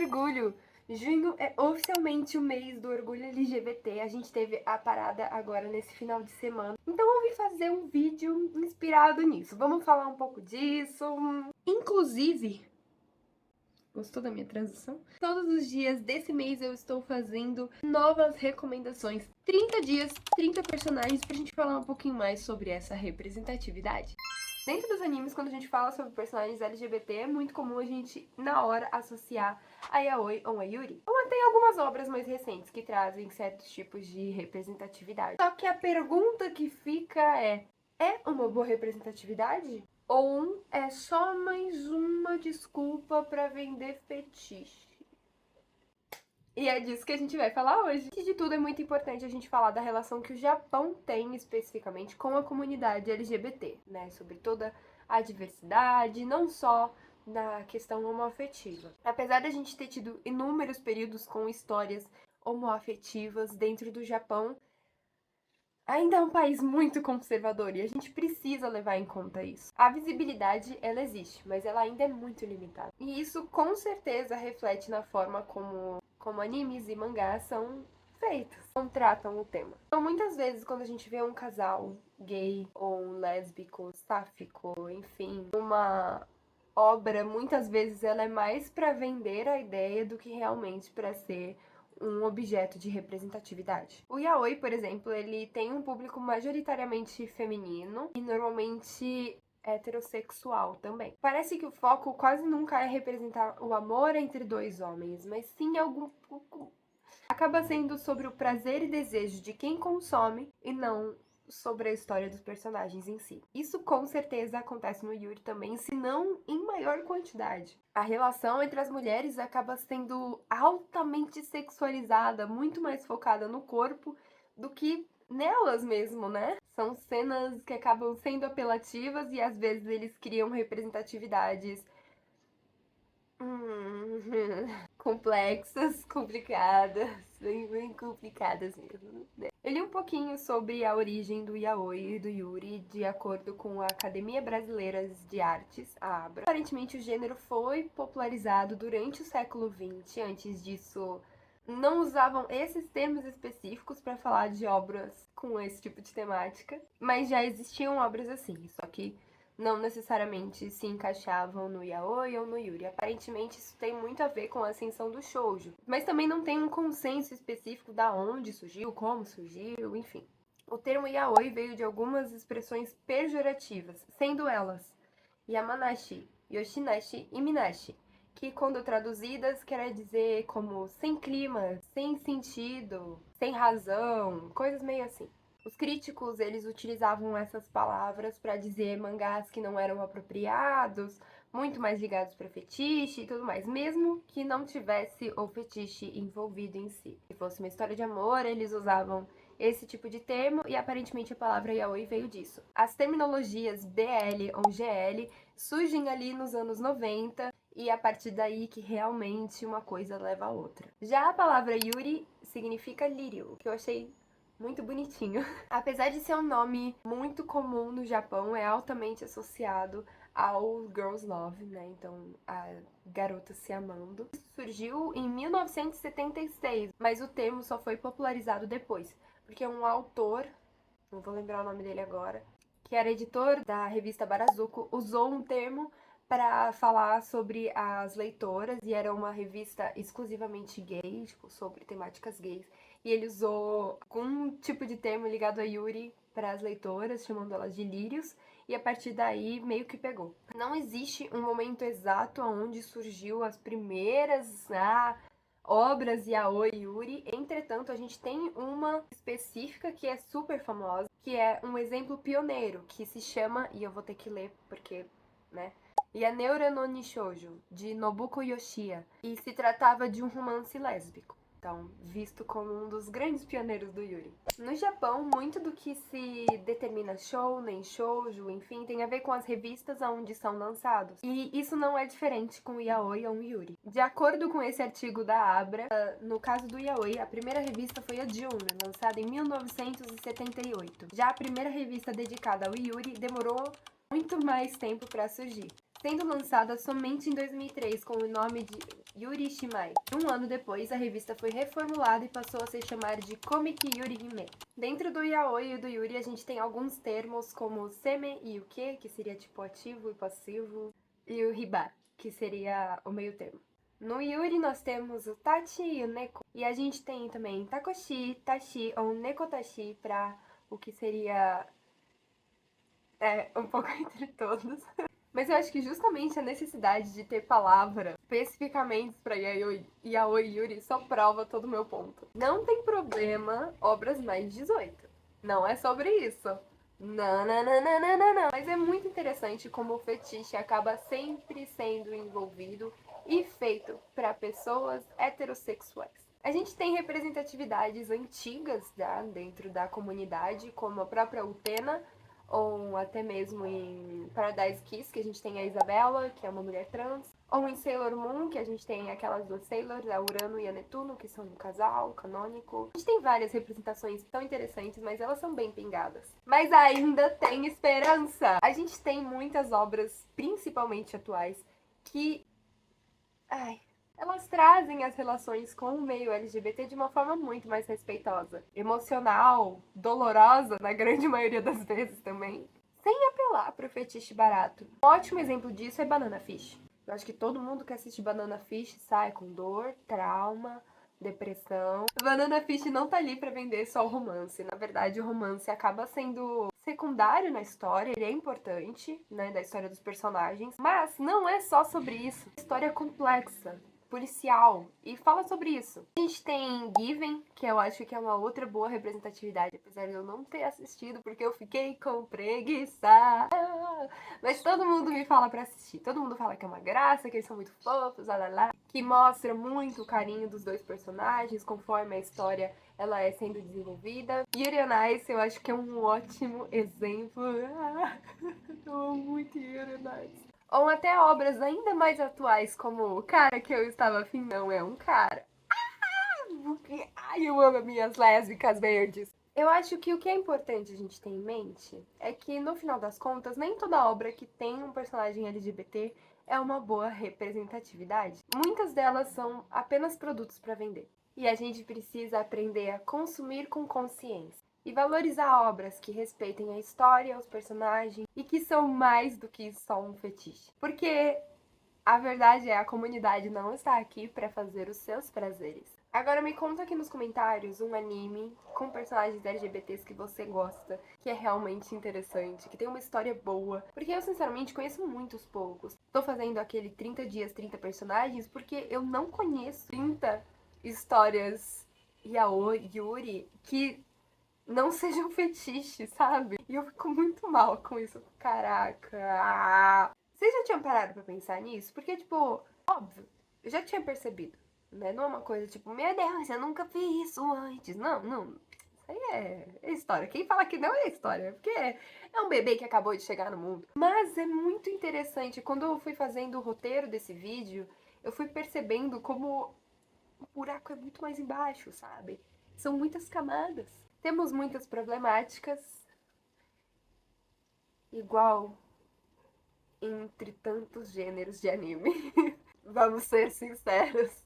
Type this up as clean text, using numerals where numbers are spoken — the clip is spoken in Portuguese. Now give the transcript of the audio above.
orgulho! Junho é oficialmente o mês do orgulho LGBT. A gente teve a parada agora nesse final de semana. Então eu vim fazer um vídeo inspirado nisso. Vamos falar um pouco disso. Inclusive, gostou da minha transição? Todos os dias desse mês eu estou fazendo novas recomendações. 30 dias, 30 personagens pra gente falar um pouquinho mais sobre essa representatividade. Dentro dos animes, quando a gente fala sobre personagens LGBT, é muito comum a gente, na hora, associar a Yaoi ou a Yuri. Ou até algumas obras mais recentes que trazem certos tipos de representatividade. Só que a pergunta que fica é uma boa representatividade? Ou é só mais uma desculpa pra vender fetiche? E é disso que a gente vai falar hoje. Antes de tudo, é muito importante a gente falar da relação que o Japão tem especificamente com a comunidade LGBT, né? Sobre toda a diversidade, não só na questão homoafetiva. Apesar da gente ter tido inúmeros períodos com histórias homoafetivas dentro do Japão, ainda é um país muito conservador e a gente precisa levar em conta isso. A visibilidade, ela existe, mas ela ainda é muito limitada. E isso com certeza reflete na forma como animes e mangás são feitos, como tratam o tema. Então, muitas vezes, quando a gente vê um casal gay ou um lésbico, sáfico, enfim, uma obra, muitas vezes ela é mais para vender a ideia do que realmente para ser um objeto de representatividade. O yaoi, por exemplo, ele tem um público majoritariamente feminino e normalmente heterossexual também. Parece que o foco quase nunca é representar o amor entre dois homens, mas sim acaba sendo sobre o prazer e desejo de quem consome e não sobre a história dos personagens em si. Isso com certeza acontece no Yuri também, se não em maior quantidade. A relação entre as mulheres acaba sendo altamente sexualizada, muito mais focada no corpo do que nelas mesmo, né? São cenas que acabam sendo apelativas e às vezes eles criam representatividades complexas, complicadas, bem complicadas mesmo, né? Eu li um pouquinho sobre a origem do yaoi e do yuri, de acordo com a Academia Brasileira de Artes, a ABRA. Aparentemente o gênero foi popularizado durante o século XX, antes disso não usavam esses termos específicos para falar de obras com esse tipo de temática, mas já existiam obras assim, só que não necessariamente se encaixavam no yaoi ou no yuri. Aparentemente isso tem muito a ver com a ascensão do shoujo, mas também não tem um consenso específico da onde surgiu, como surgiu, enfim. O termo yaoi veio de algumas expressões pejorativas, sendo elas Yamanashi, Yoshinashi e Minashi, que quando traduzidas quer dizer como sem clima, sem sentido, sem razão, coisas meio assim. Os críticos, eles utilizavam essas palavras para dizer mangás que não eram apropriados, muito mais ligados para fetiche e tudo mais, mesmo que não tivesse o fetiche envolvido em si. Se fosse uma história de amor, eles usavam esse tipo de termo e aparentemente a palavra yaoi veio disso. As terminologias BL ou GL surgem ali nos anos 90 e a partir daí que realmente uma coisa leva a outra. Já a palavra yuri significa lírio, que eu achei muito bonitinho. Apesar de ser um nome muito comum no Japão, é altamente associado ao Girls Love, né? Então, a garota se amando. Isso surgiu em 1976, mas o termo só foi popularizado depois, porque um autor, não vou lembrar o nome dele agora, que era editor da revista Barazuco, usou um termo para falar sobre as leitoras, e era uma revista exclusivamente gay, tipo, sobre temáticas gays. E ele usou algum tipo de termo ligado a Yuri para as leitoras, chamando elas de lírios, e a partir daí meio que pegou. Não existe um momento exato onde surgiu as primeiras obras yaoi yuri, entretanto a gente tem uma específica que é super famosa, que é um exemplo pioneiro, que se chama, e eu vou ter que ler porque, né, Yaneura no Nishoujo, de Nobuko Yoshiya, e se tratava de um romance lésbico. Então, visto como um dos grandes pioneiros do Yuri. No Japão, muito do que se determina shounen, shoujo, enfim, tem a ver com as revistas onde são lançados. E isso não é diferente com o yaoi ou o yuri. De acordo com esse artigo da Abra, no caso do yaoi, a primeira revista foi a June, lançada em 1978. Já a primeira revista dedicada ao yuri demorou muito mais tempo para surgir, sendo lançada somente em 2003 com o nome de Yuri Shimai. Um ano depois, a revista foi reformulada e passou a se chamar de Comic Yuri Hime. Dentro do yaoi e do yuri, a gente tem alguns termos como seme e uke, que seria tipo ativo e passivo, e o hiba, que seria o meio termo. No yuri nós temos o tachi e o neko, e a gente tem também takoshi, tashi ou nekotashi para o que seria um pouco entre todos. Mas eu acho que justamente a necessidade de ter palavra especificamente para yaoi e yuri só prova todo o meu ponto. Não tem problema obras mais 18. Não é sobre isso. Não, não, não, não, não, não, não. Mas é muito interessante como o fetiche acaba sempre sendo envolvido e feito para pessoas heterossexuais. A gente tem representatividades antigas dentro da comunidade, como a própria Utena, ou até mesmo em Paradise Kiss, que a gente tem a Isabela, que é uma mulher trans, ou em Sailor Moon, que a gente tem aquelas duas Sailors, a Urano e a Netuno, que são um casal canônico. A gente tem várias representações tão interessantes, mas elas são bem pingadas. Mas ainda tem esperança! A gente tem muitas obras, principalmente atuais, que elas trazem as relações com o meio LGBT de uma forma muito mais respeitosa, emocional, dolorosa, na grande maioria das vezes também, sem apelar pro fetiche barato. Um ótimo exemplo disso é Banana Fish. Eu acho que todo mundo que assiste Banana Fish sai com dor, trauma, depressão. Banana Fish não tá ali pra vender só o romance. Na verdade, o romance acaba sendo secundário na história, ele é importante, né, da história dos personagens, mas não é só sobre isso. A história é complexa, policial, e fala sobre isso. A gente tem Given, que eu acho que é uma outra boa representatividade, apesar de eu não ter assistido, porque eu fiquei com preguiça. Mas todo mundo me fala pra assistir. Todo mundo fala que é uma graça, que eles são muito fofos, lá, que mostra muito o carinho dos dois personagens, conforme a história ela é sendo desenvolvida. Yuri on Ice, eu acho que é um ótimo exemplo. Eu amo muito Yuri on Ice. Ou até obras ainda mais atuais, como O Cara Que Eu Estava Afim Não É Um Cara. Ai, eu amo minhas lésbicas verdes. Eu acho que o que é importante a gente ter em mente é que, no final das contas, nem toda obra que tem um personagem LGBT é uma boa representatividade. Muitas delas são apenas produtos para vender. E a gente precisa aprender a consumir com consciência e valorizar obras que respeitem a história, os personagens e que são mais do que só um fetiche. Porque a verdade é, a comunidade não está aqui para fazer os seus prazeres. Agora me conta aqui nos comentários um anime com personagens LGBTs que você gosta, que é realmente interessante, que tem uma história boa. Porque eu, sinceramente, conheço muitos poucos. Tô fazendo aquele 30 dias, 30 personagens, porque eu não conheço 30 histórias yaoi, yuri, que não sejam fetiche, sabe? E eu fico muito mal com isso. Caraca! Vocês já tinham parado pra pensar nisso? Porque, tipo, óbvio, eu já tinha percebido, né? Não é uma coisa tipo, meu Deus, eu nunca vi isso antes. Não, não. Isso aí é história. Quem fala que não é história, porque é um bebê que acabou de chegar no mundo. Mas é muito interessante. Quando eu fui fazendo o roteiro desse vídeo, eu fui percebendo como o buraco é muito mais embaixo, sabe? São muitas camadas. Temos muitas problemáticas, igual entre tantos gêneros de anime. Vamos ser sinceros.